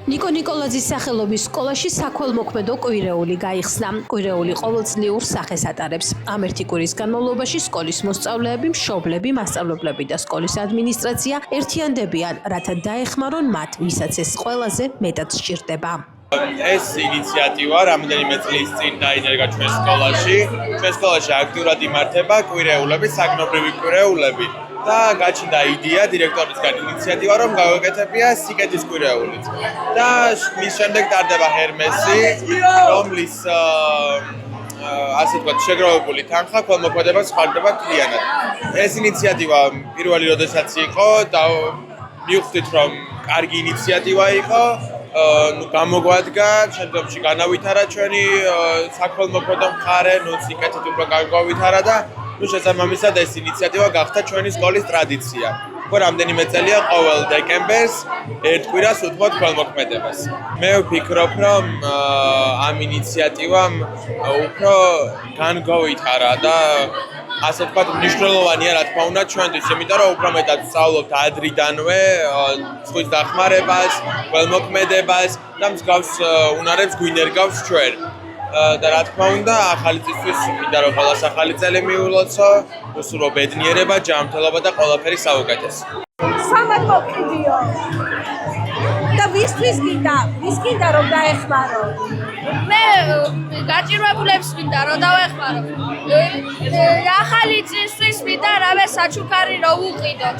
ნიკო ნიკოლაძის სახელობის სკოლაში საქველმოქმედო კვირეული გაიხსნა. კვირეული ყოველწლიურ სახეს ატარებს. ამ ერთი კვირის განმავლობაში სკოლის მოსწავლეები, მშობლები, მასწავლებლები და სკოლის ადმინისტრაცია ერთიანდებიან, რათა დაეხმარონ მათ, ვისაც ეს ყველაზე მეტად სჭირდება. ეს ინიციატივა რამდენიმე წლის წინ დაინერგა ჩვენ სკოლაში. ჩვენ სკოლაში აქტიურად იმართება კვირეულები, საგნობრივი კვირეულები. და გაჩნდა იდეა დირექტორისგან ინიციატივა, რომ გავაკეთებია სიკეთის კვირეულით. და მის შემდეგ ტარდება ჰერმესი, რომლის ასე ვთქვათ, შეგროვებული თანხა ქველმოქმედებას ხარჯდება მთლიანად. ეს ინიციატივა პირველი როდესაც იყო და მივხვდით, რომ კარგი ინიციატივა იყო. გამოგვადგა, შემდგომში განავითარა ჩვენი საქველმოქმედო მხარე, სიკეთით უფრო განავითარა და შესაბამისად ეს ინიციატივა გახდა ჩვენი სკოლის ტრადიცია. რამდენიმე წელია ყოველ დეკემბერს ერთ კვირას უთმობთ ქველმოქმედებას. მე ვფიქრობ, რომ ამ ინიციატივამ უფრო განავითარა და ასე ვთქვათ, მნიშვნელოვანია რა თქმა უნდა ჩვენთვის, იმიტომ რომ უფრო მეტად ვსწავლობთ ადრიდანვე ზღვის დახმარებას, ქველმოქმედებას და მსგავს უნარებს გვინერგავს ჩვენ. და რა თქმა უნდა, ახალი წისთვის მინდა რომ ყველას ახალი წელი მიულოცო, უსურო ბედნიერება, ჯანმრთელობა და ყველაფერი საუკეთესო. სამადლო კიდიო. და ვისთვის გინდა რომ დაეხმარო? მე გაჭირვებულებს მინდა რომ დავეხმარო. ახალი წლისთვის მინდა რამე საჩუქარი რომ ვუყიდოთ.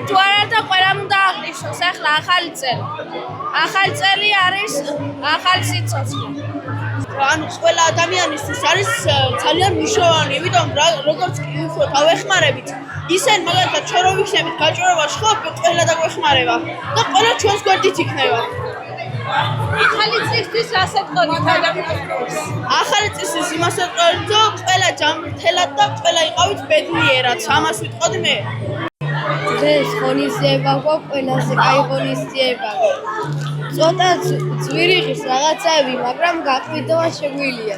თუ არა და ყველამ უნდა აღნიშნოს ახლა ახალი წელი. ახალი წელი არის ახალი სიცოცხლე. ანუ ყველა ადამიანისთვის არის ძალიან მნიშვნელოვანი, იმიტომ როგორც კი უფრო დავეხმარებით, ისენ მაგალითად ჩვენ რო ვიხსნებით გაჭირვებას ხო, ყველა დაგვეხმარება და ყველა ჩვენს გვერდით იქნება. ახალი წლისთვის ასე თქვით ადამიანებს. ახალი წლისთვის იმას ვიტყოდით, რომ ყველა ჯანმრთელად და ყველა იყავით ბედნიერად, ამას ვიტყოდი მე. დღეს ღონისძიება გვაქვს, ყველაზე კაი ღონისძიება. ცოტა ძვირიღის რაღაცები, მაგრამ გაყიდვა შეგვიძლია.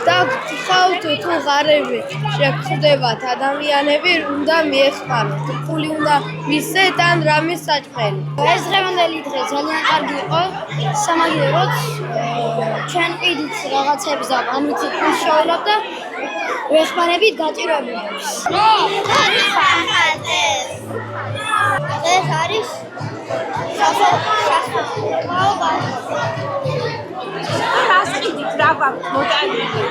და გთხოვთ თუ ღარები შეგხვდებათ ადამიანები, უნდა მიეხმაროთ. ფული უნდა მისცეთ ან რამის საჭმელი. ეს დღევანდელი დღე ძალიან კარგი იყო. სამაგიეროდ ჩვენ ყიდით რაღაცებს და ამით ვშოვლებთ და ვეხმარებით გაჭირვებულებს. ეს არის რას ყიდით, რა გვაქვს მოტანილი?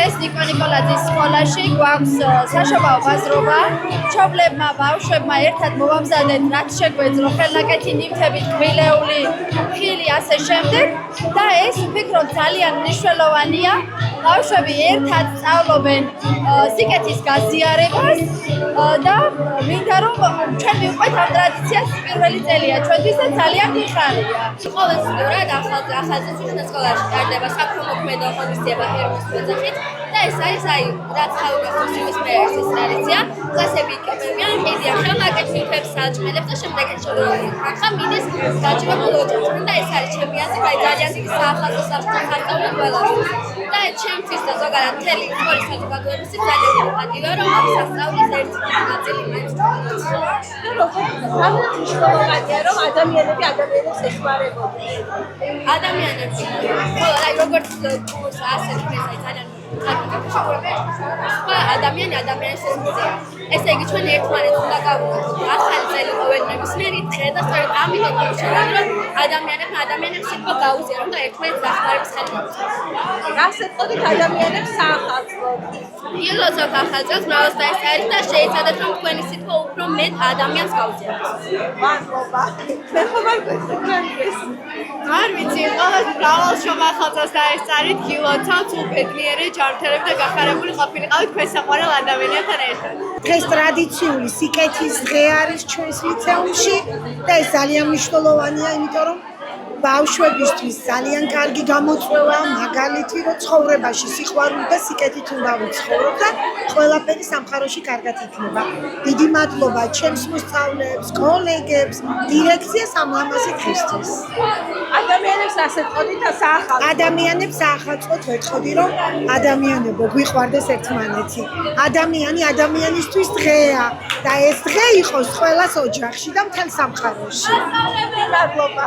ეს ნიკო ნიკოლაძის სკოლაში გვაქვს საშობაო ბაზრობა. მშობლებმა, ბავშვებმა ერთად მოვამზადეთ, რაც შეგვეძლო ხელნაკეთი ნივთები, კბილეული, ხილი, ასე შემდეგ. და ეს ვფიქრობ ძალიან მნიშვნელოვანია. ბავშვები ერთად სწავლობენ სიკეთის გაზიარებას და მინდა რომ ჩვენ მივყვეთ ამ ტრადიციას პირველი წელია. ჩვენთვის ძალიან მიხარია. ყოველწლიურად ახალწლის ჩვენ სკოლაში ტარდება საქველმოქმედო ღონისძიება ჰერმეს ოჯახით და ეს არის რაც ხალხის იმის მეერს ეს ტრადიცია. კლასები იკებებიან, ყიდიან ხელნაკეთს ნივთებს საჭმელებს და შემდეგ ხა მიდის გაჭირვებულ ოჯახს და ეს არის ჩემი აზრით ძალიან დიდი საახალწლო სასწავლო ყველასთვის. და ჩემთვის და ზოგადად მთელი სკოლის საზოგადოებისთვის ძალიან დიდი პატივია რომ ამ სასწავლის ერთი ნაწილი მაინც ძალიან მნიშვნელოვანია რომ ადამიანები ადამიანებს ეხმარებოდნენ. ადამიანებში როგორც კურს ასე პრესა ძალიან ადამიანი ადამიანის ესმეა. ესე იგი ჩვენ ერთმანეთს უნდა გავუყუროთ ახალი წელი ყოველდღიურის დღე და სწორედ ამიტომ შევამბობ ადამიანებმა ადამიანებს სიტყვა გაუზიარონ და ერთმანეთს დახმარების ხელი მოუწოდოთ. რას ეთქოდით ადამიანებს საახალწლოდ? ილოცოთ ახალწელს მრავალს დაესწარით და შეიცადეთ რომ თქვენი სიტყვა უფრო მეტ ადამიანს გაუზიაროს. მადლობა. მე ხომ არ გესწრებით. არ ვიცი, მრავალ შობ ახალწელს დაესწარით, გილოცავთ უბედნიერი ჯანმრთელები და გახარებული ყოფილიყავით თქვენ საყვარელ ადამიანებთან ერთად. დღეს ტრადიციული სიკეთის დღე არის ჩვენს ლიცეუმში და ეს ძალიან მნიშვნელოვანია, იმიტომ რომ ბავშვებისთვის ძალიან კარგი გამოწვევა, მაგალითი, რომ ცხოვრებაში სიყვარული და სიკეთით უნდა ვიცხოვროთ და ყველაფერი სამყაროში კარგად იქნება. დიდი მადლობა ჩემს მოსწავლეებს, კოლეგებს, დირექციას ამ ლამაზი დღისთვის. ადამიანებს ასე თქოდით და საახალწლო. ადამიანებს საახალწლოდ ვეთხოვდი, რომ ადამიანებო გვიყვარდეს ერთმანეთი. ადამიანი ადამიანისთვის დღეა და ეს დღე იყოს ყველას ოჯახში და მთელ სამყაროში. მადლობა.